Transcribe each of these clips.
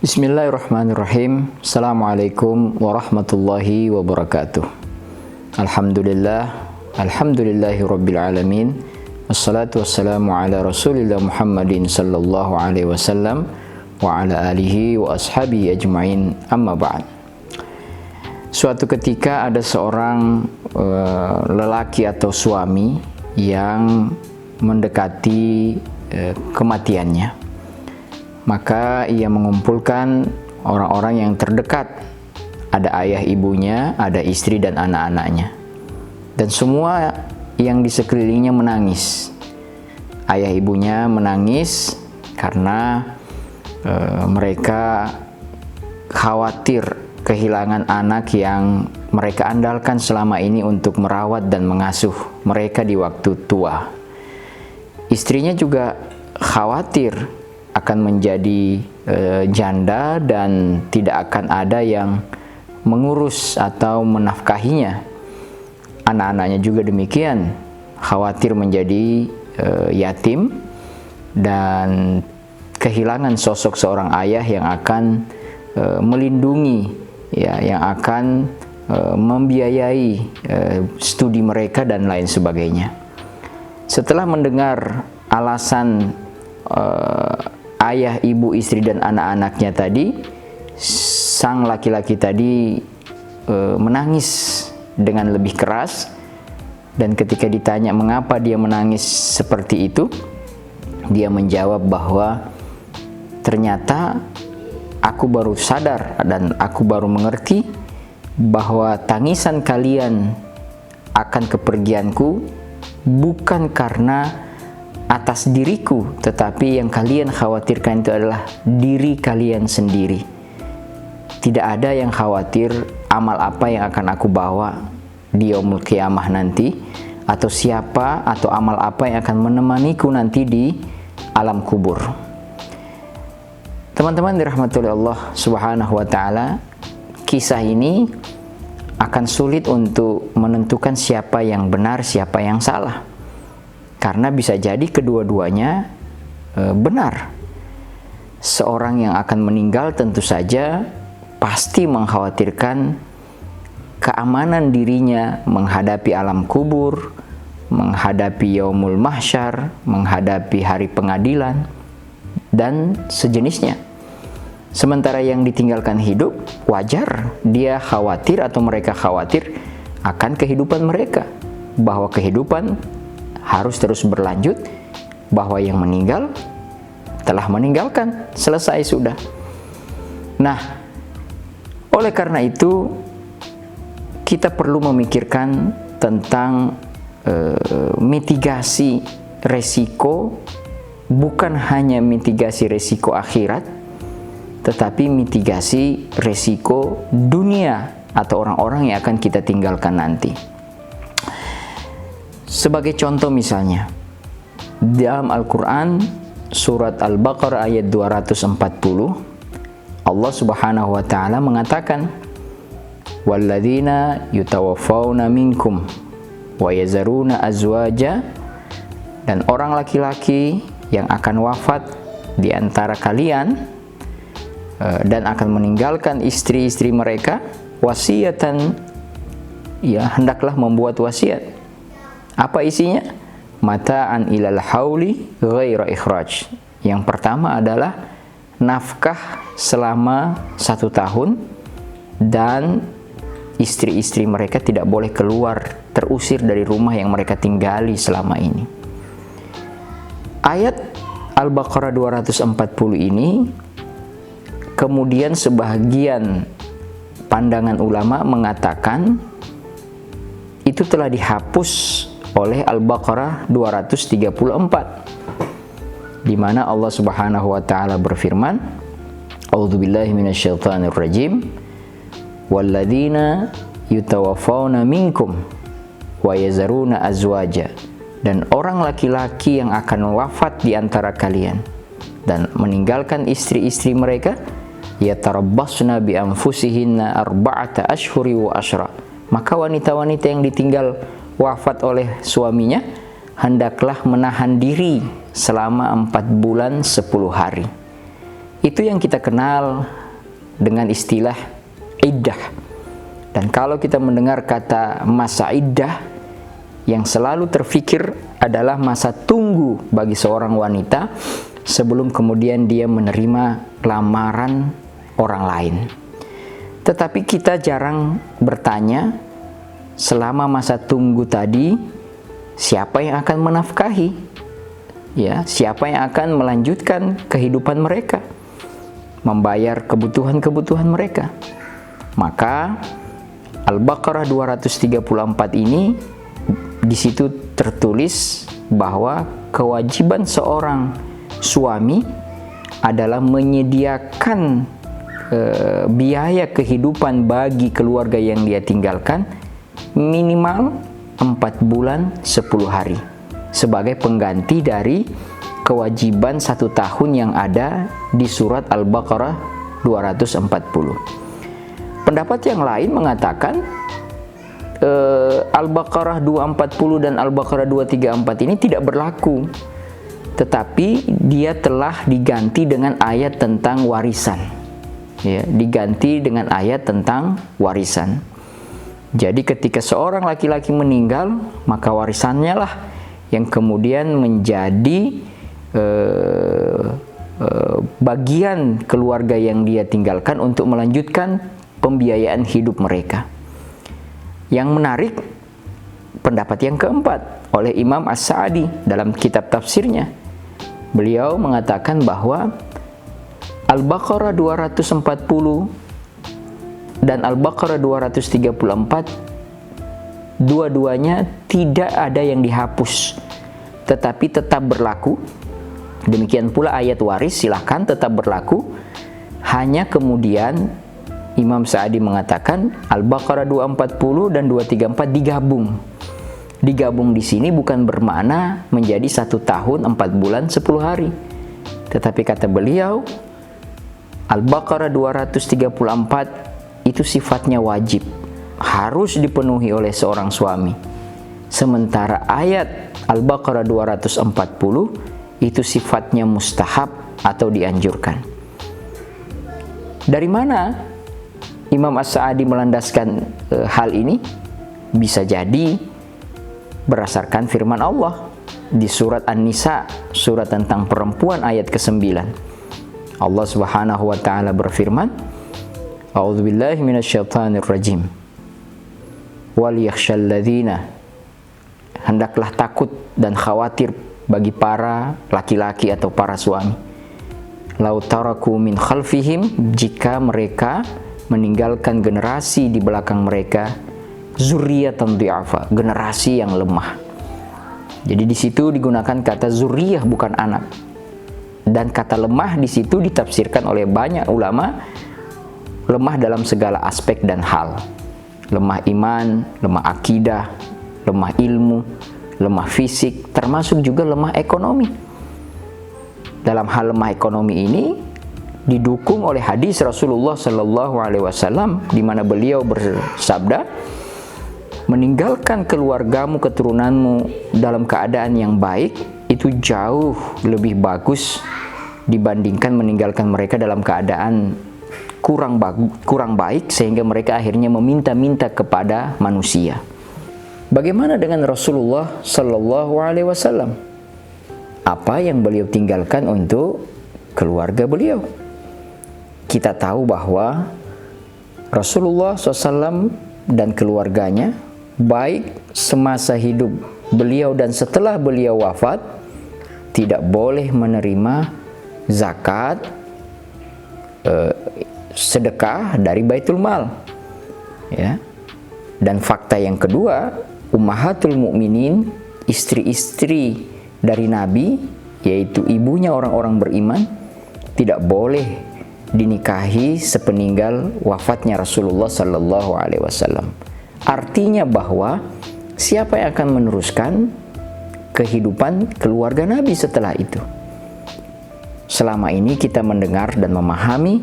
Bismillahirrahmanirrahim. Assalamualaikum warahmatullahi wabarakatuh. Alhamdulillahi rabbil alamin. Wassalatu wassalamu ala rasulillah Muhammadin sallallahu alaihi wasallam wa ala alihi wa ashabihi ajma'in, amma ba'd. Suatu ketika ada seorang lelaki atau suami yang mendekati kematiannya. Maka ia mengumpulkan orang-orang yang terdekat. Ada ayah ibunya, ada istri dan anak-anaknya. Dan semua yang di sekelilingnya menangis. Ayah ibunya menangis karena mereka khawatir kehilangan anak yang mereka andalkan selama ini untuk merawat dan mengasuh mereka di waktu tua. Istrinya juga khawatir akan menjadi janda dan tidak akan ada yang mengurus atau menafkahinya. Anak-anaknya juga demikian, khawatir menjadi yatim dan kehilangan sosok seorang ayah yang akan melindungi, yang akan membiayai studi mereka dan lain sebagainya. Setelah mendengar alasan ayah, ibu, istri, dan anak-anaknya tadi, sang laki-laki tadi menangis dengan lebih keras. Dan ketika ditanya mengapa dia menangis seperti itu, dia menjawab bahwa ternyata aku baru sadar dan aku baru mengerti bahwa tangisan kalian akan kepergianku bukan karena atas diriku, tetapi yang kalian khawatirkan itu adalah diri kalian sendiri. Tidak ada yang khawatir amal apa yang akan aku bawa di yaumul qiyamah nanti, atau siapa atau amal apa yang akan menemaniku nanti di alam kubur. Teman-teman dirahmati oleh Allah Subhanahu wa taala, kisah ini akan sulit untuk menentukan siapa yang benar, siapa yang salah. Karena bisa jadi kedua-duanya benar. Seorang yang akan meninggal tentu saja pasti mengkhawatirkan keamanan dirinya menghadapi alam kubur, menghadapi yaumul mahsyar, menghadapi hari pengadilan, dan sejenisnya. Sementara yang ditinggalkan hidup, wajar dia khawatir atau mereka khawatir akan kehidupan mereka, bahwa kehidupan harus terus berlanjut, bahwa yang meninggal telah meninggalkan, selesai sudah. Nah, oleh karena itu kita perlu memikirkan tentang mitigasi resiko, bukan hanya mitigasi resiko akhirat, tetapi mitigasi resiko dunia atau orang-orang yang akan kita tinggalkan nanti. Sebagai contoh misalnya, dalam Al-Quran surat Al-Baqarah ayat 240, Allah Subhanahu wa taala mengatakan, "Walladzina yutawaffawna minkum wa yazaruna azwaja," dan orang laki-laki yang akan wafat di antara kalian dan akan meninggalkan istri-istri mereka, wasiatan, ya hendaklah membuat wasiat. Apa isinya? Mata'an ilal hauli ghaira ikhraj. Yang pertama adalah nafkah selama 1 tahun, dan istri-istri mereka tidak boleh keluar, terusir dari rumah yang mereka tinggali selama ini. Ayat Al-Baqarah 240 ini kemudian sebagian pandangan ulama mengatakan itu telah dihapus oleh Al-Baqarah 234, di mana Allah Subhanahu wa taala berfirman, A'udzubillahi minasyaitonir rajim, walladzina yutawaffawna minkum wa yazaruna azwaja, dan orang laki-laki yang akan wafat di antara kalian dan meninggalkan istri-istri mereka, yatarabbasna bi anfusihinna arba'ata ashhuri wa asyra. Maka wanita-wanita yang ditinggal wafat oleh suaminya hendaklah menahan diri selama 4 bulan 10 hari. Itu yang kita kenal dengan istilah iddah. Dan kalau kita mendengar kata masa iddah, yang selalu terfikir adalah masa tunggu bagi seorang wanita sebelum kemudian dia menerima lamaran orang lain. Tetapi kita jarang bertanya, selama masa tunggu tadi, siapa yang akan menafkahi? Ya, siapa yang akan melanjutkan kehidupan mereka, membayar kebutuhan-kebutuhan mereka? Maka Al-Baqarah 234 ini di situ tertulis bahwa kewajiban seorang suami adalah menyediakan biaya kehidupan bagi keluarga yang dia tinggalkan minimal 4 bulan 10 hari sebagai pengganti dari kewajiban 1 tahun yang ada di surat Al-Baqarah 240. Pendapat yang lain mengatakan Al-Baqarah 240 dan Al-Baqarah 234 ini tidak berlaku, tetapi dia telah diganti dengan ayat tentang warisan. Ya, diganti dengan ayat tentang warisan. Jadi ketika seorang laki-laki meninggal, maka warisannya lah yang kemudian menjadi bagian keluarga yang dia tinggalkan untuk melanjutkan pembiayaan hidup mereka. Yang menarik, pendapat yang keempat oleh Imam As-Sa'di dalam kitab tafsirnya. Beliau mengatakan bahwa Al-Baqarah 240 dan Al-Baqarah 234 dua-duanya tidak ada yang dihapus, tetapi tetap berlaku. Demikian pula ayat waris silahkan tetap berlaku. Hanya kemudian Imam Sa'di mengatakan Al-Baqarah 240 dan 234 digabung. Digabung di sini bukan bermakna menjadi 1 tahun 4 bulan 10 hari. Tetapi kata beliau, Al-Baqarah 234 itu sifatnya wajib, harus dipenuhi oleh seorang suami. Sementara ayat Al-Baqarah 240 itu sifatnya mustahab atau dianjurkan. Dari mana Imam As-Sa'di melandaskan hal ini? Bisa jadi berdasarkan firman Allah di surat An-Nisa, surat tentang perempuan ayat ke-9. Allah Subhanahu wa taala berfirman, A'udzubillahi minasyaitonirrajim. Wal yakhshal ladzina, hendaklah takut dan khawatir bagi para laki-laki atau para suami. Lau taraku min khalfihim, jika mereka meninggalkan generasi di belakang mereka, zurriyatan dhi'afa, generasi yang lemah. Jadi di situ digunakan kata zurriyah, bukan anak. Dan kata lemah di situ ditafsirkan oleh banyak ulama, lemah dalam segala aspek dan hal. Lemah iman, lemah akidah, lemah ilmu, lemah fisik, termasuk juga lemah ekonomi. Dalam hal lemah ekonomi ini didukung oleh hadis Rasulullah Sallallahu Alaihi Wasallam, di mana beliau bersabda, meninggalkan keluargamu, keturunanmu dalam keadaan yang baik itu jauh lebih bagus dibandingkan meninggalkan mereka dalam keadaan kurang baik sehingga mereka akhirnya meminta-minta kepada manusia. Bagaimana dengan Rasulullah Sallallahu Alaihi Wasallam? Apa yang beliau tinggalkan untuk keluarga beliau? Kita tahu bahwa Rasulullah SAW dan keluarganya, baik semasa hidup beliau dan setelah beliau wafat, tidak boleh menerima zakat, sedekah dari Baitul Mal. Ya. Dan fakta yang kedua, Ummahatul Mukminin, istri-istri dari Nabi, yaitu ibunya orang-orang beriman, tidak boleh dinikahi sepeninggal wafatnya Rasulullah Sallallahu Alaihi Wasallam. Artinya bahwa siapa yang akan meneruskan kehidupan keluarga Nabi setelah itu? Selama ini kita mendengar dan memahami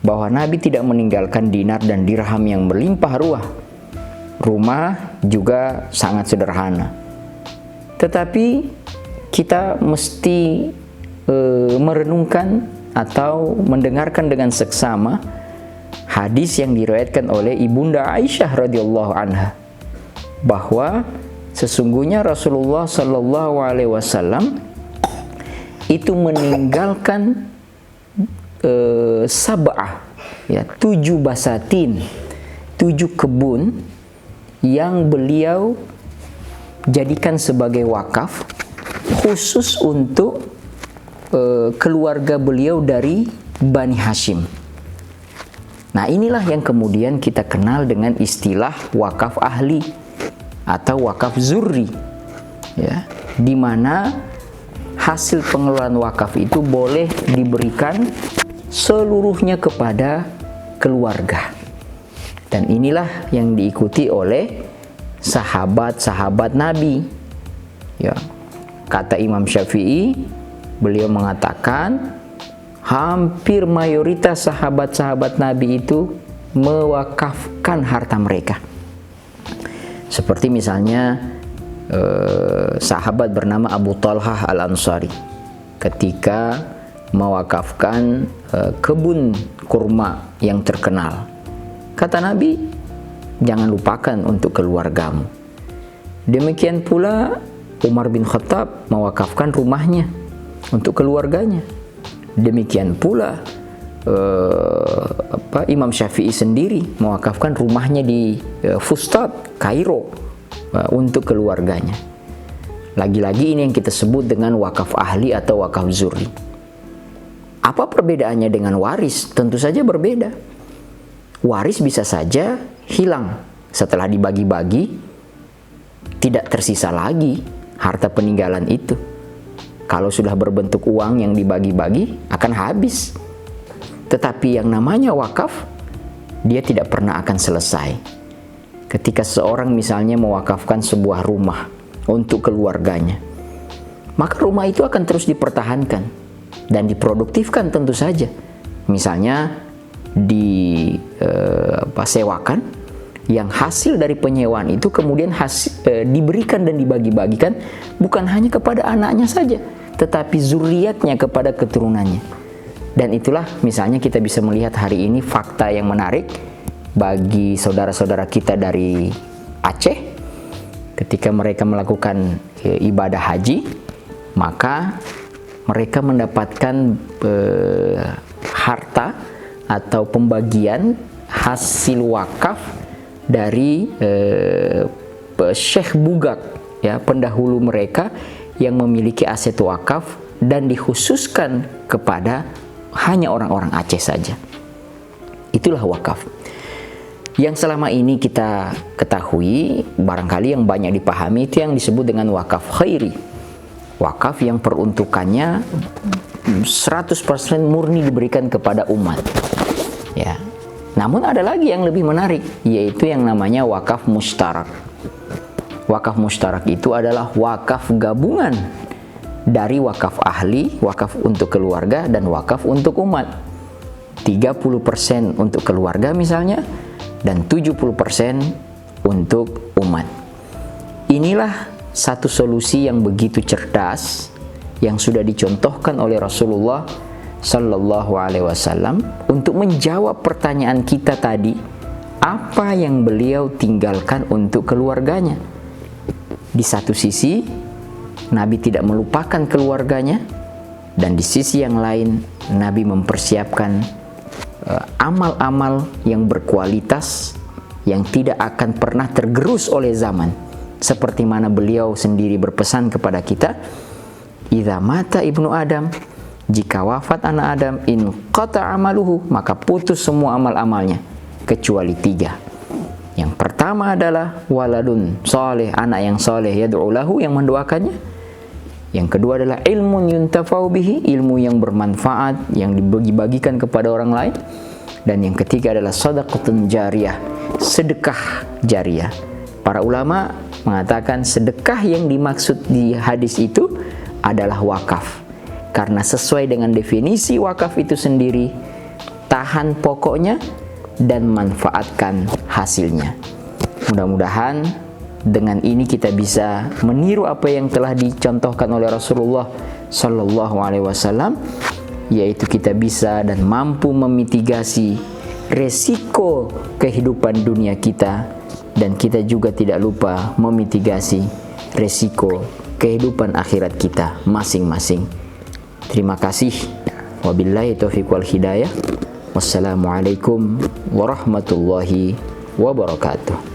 bahwa Nabi tidak meninggalkan dinar dan dirham yang berlimpah ruah. Rumah juga sangat sederhana. Tetapi kita mesti merenungkan atau mendengarkan dengan seksama hadis yang diriwayatkan oleh Ibunda Aisyah radhiyallahu anha, bahwa sesungguhnya Rasulullah sallallahu alaihi wasallam itu meninggalkan sab'ah, ya, 7 basatin, 7 kebun yang beliau jadikan sebagai wakaf khusus untuk keluarga beliau dari Bani Hashim. Nah, inilah yang kemudian kita kenal dengan istilah wakaf ahli atau wakaf zurri, ya, di mana hasil pengelolaan wakaf itu boleh diberikan seluruhnya kepada keluarga. Dan inilah yang diikuti oleh sahabat-sahabat Nabi. Ya, kata Imam Syafi'i, beliau mengatakan hampir mayoritas sahabat-sahabat Nabi itu mewakafkan harta mereka. Seperti misalnya sahabat bernama Abu Talhah Al-Ansari ketika mewakafkan kebun kurma yang terkenal. Kata Nabi, jangan lupakan untuk keluargamu. Demikian pula Umar bin Khattab mewakafkan rumahnya untuk keluarganya. Demikian pula Imam Syafi'i sendiri mewakafkan rumahnya di Fustat, Kairo, untuk keluarganya. Lagi-lagi ini yang kita sebut dengan wakaf ahli atau wakaf zurri. Apa perbedaannya dengan waris? Tentu saja berbeda. Waris bisa saja hilang setelah dibagi-bagi, tidak tersisa lagi harta peninggalan itu. Kalau sudah berbentuk uang yang dibagi-bagi akan habis. Tetapi yang namanya wakaf, dia tidak pernah akan selesai. Ketika seorang misalnya mewakafkan sebuah rumah untuk keluarganya, maka rumah itu akan terus dipertahankan dan diproduktifkan tentu saja. Misalnya disewakan, yang hasil dari penyewaan itu kemudian diberikan dan dibagi-bagikan bukan hanya kepada anaknya saja, tetapi zuriatnya kepada keturunannya. Dan itulah misalnya kita bisa melihat hari ini fakta yang menarik bagi saudara-saudara kita dari Aceh. Ketika mereka melakukan ibadah haji, maka mereka mendapatkan harta atau pembagian hasil wakaf dari Syekh Bugak, ya, pendahulu mereka yang memiliki aset wakaf dan dikhususkan kepada hanya orang-orang Aceh saja. Itulah wakaf. Yang selama ini kita ketahui, barangkali yang banyak dipahami, itu yang disebut dengan wakaf khairi. Wakaf yang peruntukannya 100% murni diberikan kepada umat. Ya. Namun ada lagi yang lebih menarik, yaitu yang namanya wakaf mustarak. Wakaf mustarak itu adalah wakaf gabungan dari wakaf ahli, wakaf untuk keluarga, dan wakaf untuk umat. 30% untuk keluarga misalnya, dan 70% untuk umat. Inilah satu solusi yang begitu cerdas yang sudah dicontohkan oleh Rasulullah Sallallahu Alaihi Wasallam untuk menjawab pertanyaan kita tadi, apa yang beliau tinggalkan untuk keluarganya. Di satu sisi Nabi tidak melupakan keluarganya, dan di sisi yang lain Nabi mempersiapkan amal-amal yang berkualitas yang tidak akan pernah tergerus oleh zaman, seperti mana beliau sendiri berpesan kepada kita, idza mata ibnu Adam, jika wafat anak Adam, in qata amaluhu, maka putus semua amal-amalnya kecuali 3. Yang pertama adalah waladun soleh, anak yang soleh, yad'u lahu, yang mendoakannya. Yang kedua adalah ilmun yuntafa'u bihi, ilmu yang bermanfaat yang dibagi-bagikan kepada orang lain. Dan yang ketiga adalah shadaqatun jariyah, sedekah jariyah. Para ulama mengatakan sedekah yang dimaksud di hadis itu adalah wakaf, karena sesuai dengan definisi wakaf itu sendiri, tahan pokoknya dan manfaatkan hasilnya. Mudah-mudahan dengan ini kita bisa meniru apa yang telah dicontohkan oleh Rasulullah Sallallahu Alaihi Wasallam yaitu kita bisa dan mampu memitigasi resiko kehidupan dunia kita, dan kita juga tidak lupa memitigasi resiko kehidupan akhirat kita masing-masing. Terima kasih. Wabillahi taufiq wal hidayah. Wassalamualaikum warahmatullahi wabarakatuh.